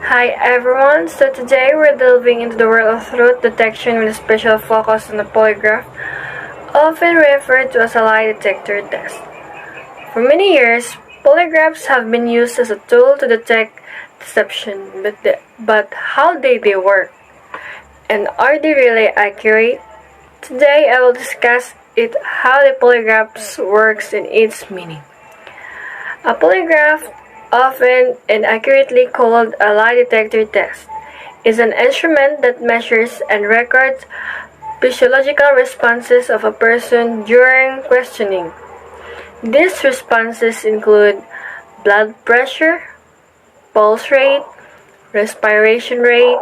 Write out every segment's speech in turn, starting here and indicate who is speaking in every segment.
Speaker 1: Hi everyone, so today we're delving into the world of truth detection with a special focus on the polygraph, often referred to as a lie detector test. For many years, polygraphs have been used as a tool to detect deception, but how do they work? And are they really accurate? Today I will discuss how the polygraphs works and its meaning. A polygraph, often and accurately called a lie detector test, is an instrument that measures and records physiological responses of a person during questioning. These responses include blood pressure, pulse rate, respiration rate,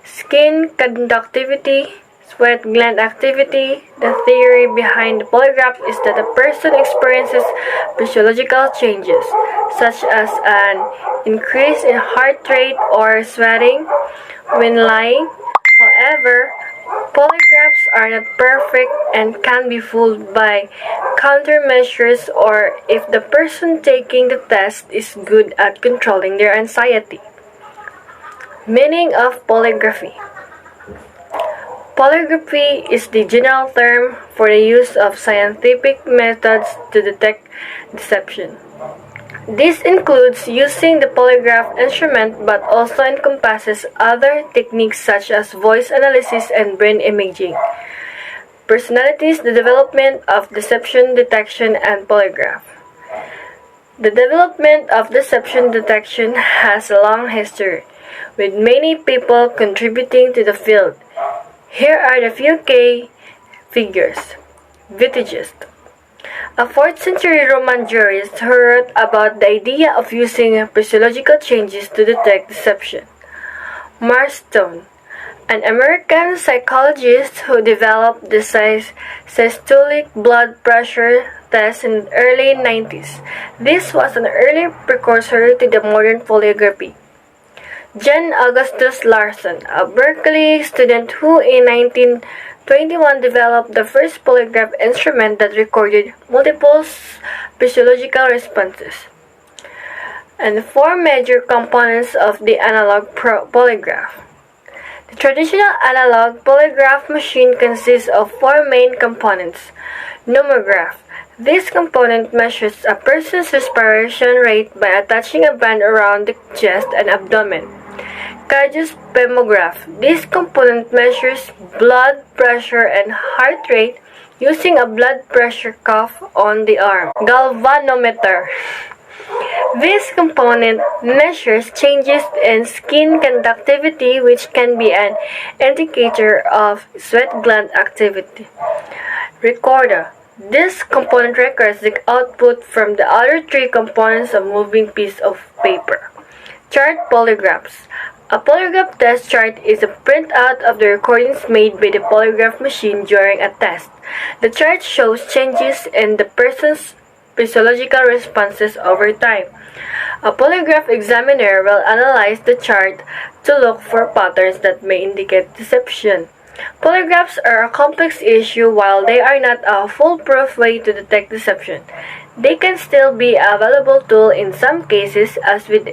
Speaker 1: skin conductivity, sweat gland activity. The theory behind the polygraph is that a person experiences physiological changes, such as an increase in heart rate or sweating when lying. However, polygraphs are not perfect and can be fooled by countermeasures or if the person taking the test is good at controlling their anxiety. Meaning of polygraphy. Polygraphy is the general term for the use of scientific methods to detect deception. This includes using the polygraph instrument but also encompasses other techniques such as voice analysis and brain imaging. Personalities, the development of deception detection and polygraph. The development of deception detection has a long history, with many people contributing to the field. Here are the few key figures. Witigist, a 4th century Roman jurist who wrote about the idea of using physiological changes to detect deception. Marston, an American psychologist who developed the systolic blood pressure test in the early 90s. This was an early precursor to the modern polygraphy. John Augustus Larson, a Berkeley student who in 1921 developed the first polygraph instrument that recorded multiple physiological responses. And 4 major components of the analog polygraph. The traditional analog polygraph machine consists of 4 main components. Nomograph. This component measures a person's respiration rate by attaching a band around the chest and abdomen. Cardiospermograph. This component measures blood pressure and heart rate using a blood pressure cuff on the arm. Galvanometer. This component measures changes in skin conductivity, which can be an indicator of sweat gland activity. Recorder. This component records the output from the other 3 components of a moving piece of paper. Chart polygraphs. A polygraph test chart is a printout of the recordings made by the polygraph machine during a test. The chart shows changes in the person's physiological responses over time. A polygraph examiner will analyze the chart to look for patterns that may indicate deception. Polygraphs are a complex issue. While they are not a foolproof way to detect deception, they can still be a valuable tool in some cases. As with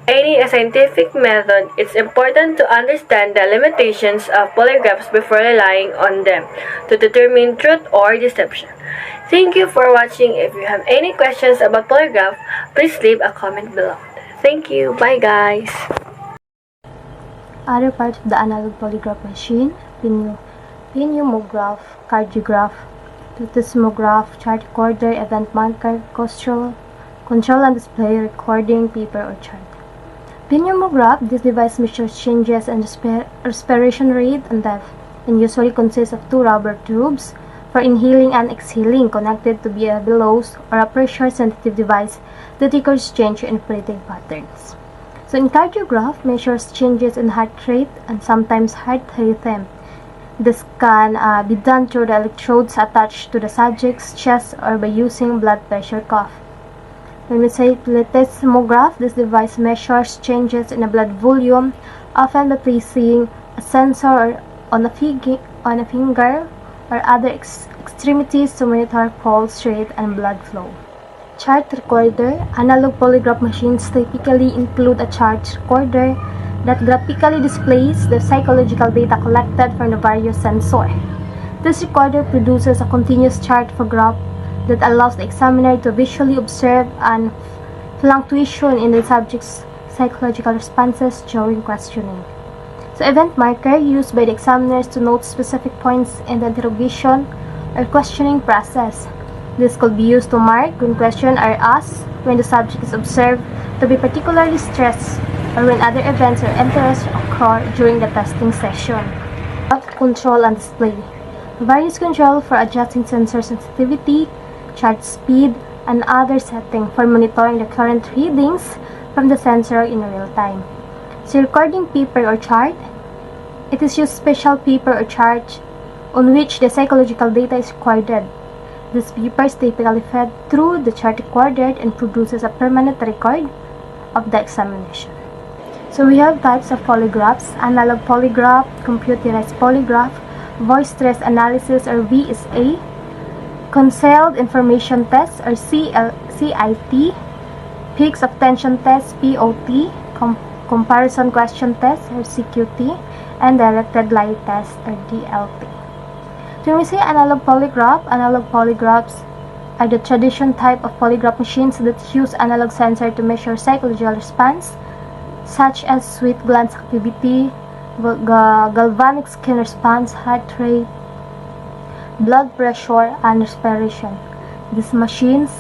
Speaker 1: any scientific method, it's important to understand the limitations of polygraphs before relying on them to determine truth or deception. Thank you for watching. If you have any questions about polygraph, please leave a comment below. Thank you. Bye guys.
Speaker 2: Other parts of the analog polygraph machine: pneumograph, cardiograph, plethysmograph, chart recorder, event marker, control and display recording paper or chart. Pneumograph. This device measures changes in respiration rate and depth, and usually consists of 2 rubber tubes for inhaling and exhaling connected to a bellows or a pressure-sensitive device that records change in breathing patterns. So in cardiograph, measures changes in heart rate and sometimes heart rhythm. This can be done through the electrodes attached to the subject's chest or by using blood pressure cuff. When we say plethysmograph, this device measures changes in the blood volume, often by placing a sensor on a finger or other extremities to monitor pulse rate and blood flow. Chart recorder. Analog polygraph machines typically include a chart recorder. that graphically displays the psychological data collected from the various sensors. This recorder produces a continuous chart for graph that allows the examiner to visually observe and fluctuation in the subject's psychological responses during questioning. So event marker used by the examiners to note specific points in the interrogation or questioning process. This could be used to mark when questions are asked, when the subject is observed to be particularly stressed, or when other events or interests occur during the testing session. Control and display. Various control for adjusting sensor sensitivity, chart speed, and other settings for monitoring the current readings from the sensor in real time. So recording paper or chart, it is used special paper or chart on which the psychological data is recorded. This paper is typically fed through the chart recorder and produces a permanent record of the examination. So we have types of polygraphs: analog polygraph, computerized polygraph, voice stress analysis or VSA, concealed information test or CIT, peaks of tension test POT, comparison question test or CQT, and directed light test or DLT. When we say analog polygraphs are the traditional type of polygraph machines that use analog sensor to measure psychological response, such as sweat glands activity, galvanic skin response, heart rate, blood pressure, and respiration. These machines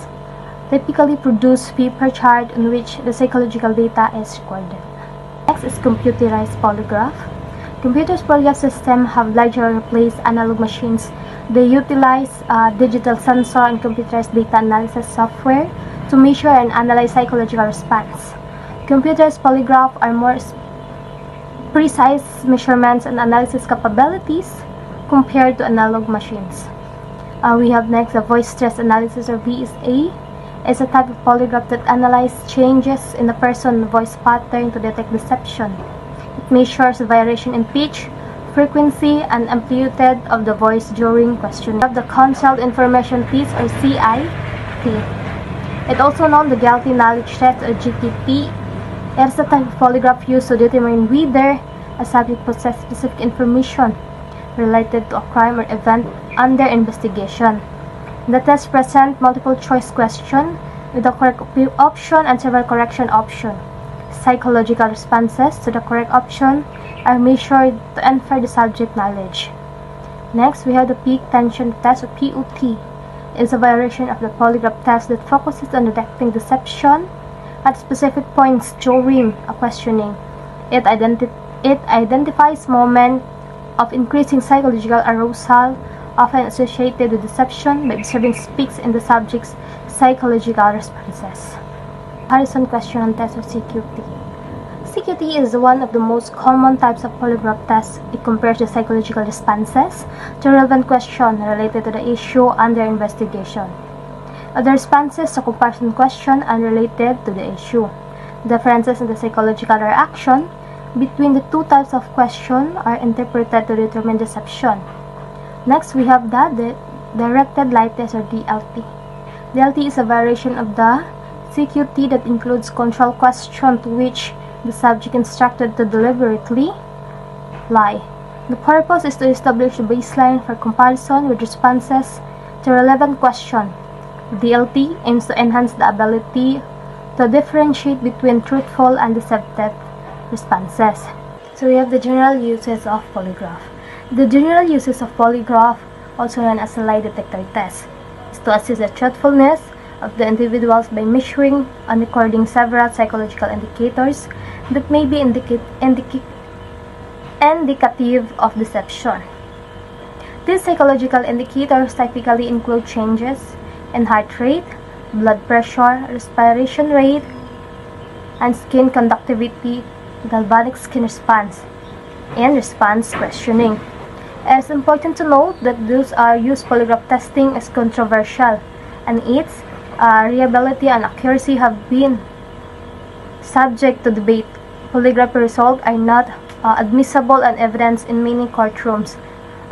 Speaker 2: typically produce paper chart in which the psychological data is recorded. Next is computerized polygraph. Computer's polygraph system have largely replaced analog machines. They utilize digital sensor and computerized data analysis software to measure and analyze psychological response. Computerized polygraph are more precise measurements and analysis capabilities compared to analog machines. We have next a voice stress analysis or VSA. It's a type of polygraph that analyzes changes in a person's voice pattern to detect deception. It measures variation in pitch, frequency, and amplitude of the voice during questioning. We have the concealed information test or CIT. It's also known the guilty knowledge test or GTT. It is a type of polygraph used to determine whether a subject possesses specific information related to a crime or event under investigation. The test presents multiple choice questions with the correct option and several correction options. Psychological responses to the correct option are measured to infer the subject knowledge. Next, we have the peak tension test or POT. It is a variation of the polygraph test that focuses on detecting deception at specific points during a questioning. It identifies moments of increasing psychological arousal, often associated with deception, by observing peaks in the subject's psychological responses. Comparison question and test or CQT. CQT is one of the most common types of polygraph tests. It compares the psychological responses to relevant questions related to the issue under investigation. The responses to comparison question are related to the issue. Differences in the psychological reaction between the two types of question are interpreted to determine deception. Next, we have the directed light test or DLT. DLT is a variation of the CQT that includes control question to which the subject instructed to deliberately lie. The purpose is to establish a baseline for comparison with responses to relevant question. DLT aims to enhance the ability to differentiate between truthful and deceptive responses. So we have the general uses of polygraph. The general uses of polygraph, also known as a lie detector test, is to assess the truthfulness of the individuals by measuring and recording several psychological indicators that may be indicative of deception. These psychological indicators typically include changes in heart rate, blood pressure, respiration rate, and skin conductivity, galvanic skin response, and response questioning. It is important to note that those used polygraph testing is controversial, and its reliability and accuracy have been subject to debate. Polygraph results are not admissible and evidence in many courtrooms,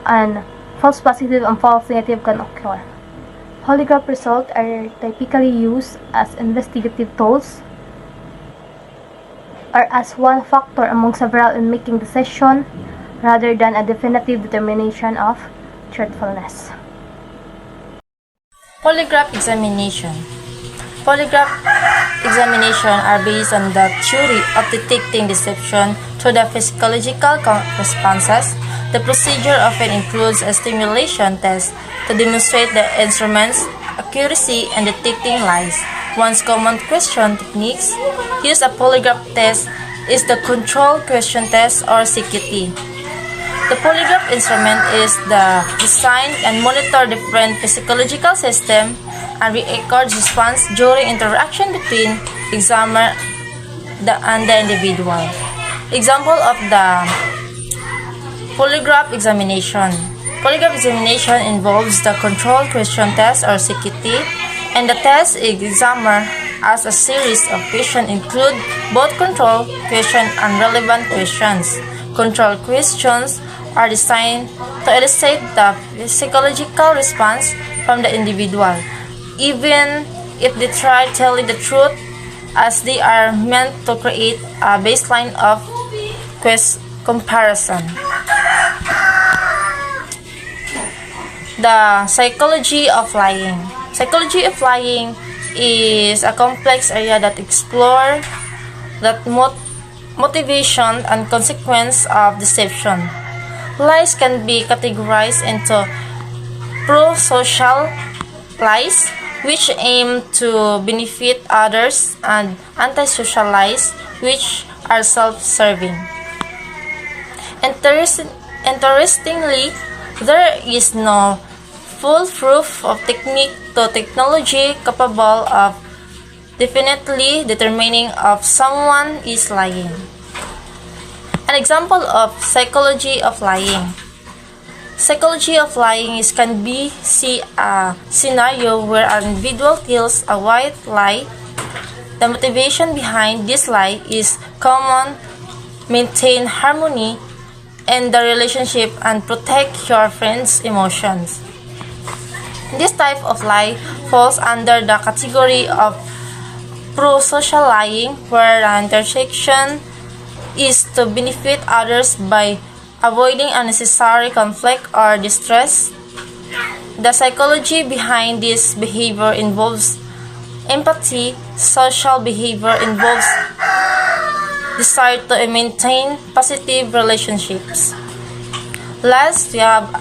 Speaker 2: and false positive and false negative can occur. Polygraph results are typically used as investigative tools or as one factor among several in making decision rather than a definitive determination of truthfulness.
Speaker 3: Polygraph examination. Polygraph examination are based on the theory of detecting deception through the physiological responses. The procedure often includes a stimulation test to demonstrate the instrument's accuracy in detecting lies. One common question techniques use a polygraph test is the control question test or CQT. The polygraph instrument is designed and monitor different physiological systems and records response during interaction between examiner and the individual. Example of the polygraph examination. Polygraph examination involves the control question test or CQT, and the test examiner asks a series of questions include both control questions and relevant questions. Control questions are designed to elicit the psychological response from the individual, even if they try telling the truth, as they are meant to create a baseline of comparison. The psychology of lying. Psychology of lying is a complex area that explores the motivation and consequence of deception. Lies can be categorized into pro-social lies, which aim to benefit others, and anti-social lies, which are self-serving. Interestingly, there is no foolproof of technique to technology capable of definitely determining if someone is lying. An example of psychology of lying. Psychology of lying can be a scenario where an individual tells a white lie. The motivation behind this lie is common, maintain harmony in the relationship and protect your friend's emotions. This type of lie falls under the category of pro-social lying, where the intersection is to benefit others by avoiding unnecessary conflict or distress. The psychology behind this behavior involves empathy. Social behavior involves desire to maintain positive relationships. Last, we have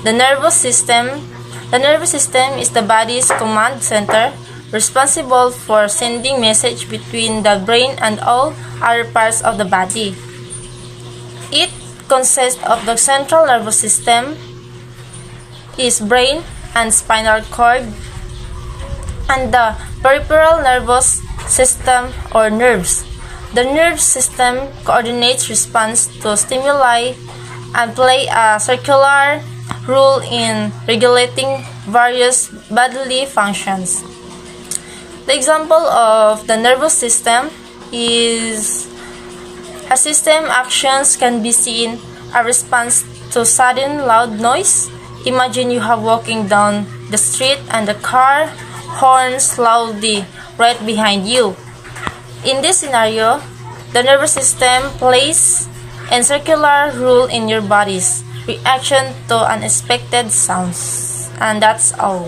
Speaker 3: the nervous system. The nervous system is the body's command center, responsible for sending message between the brain and all other parts of the body. It consists of the central nervous system, is brain and spinal cord, and the peripheral nervous system or nerves. The nerve system coordinates response to stimuli and play a circular role in regulating various bodily functions. The example of the nervous system is a system actions can be seen a response to sudden loud noise. Imagine you are walking down the street and the car horns loudly right behind you. In this scenario, the nervous system plays a circular role in your body's reaction to unexpected sounds. And that's all.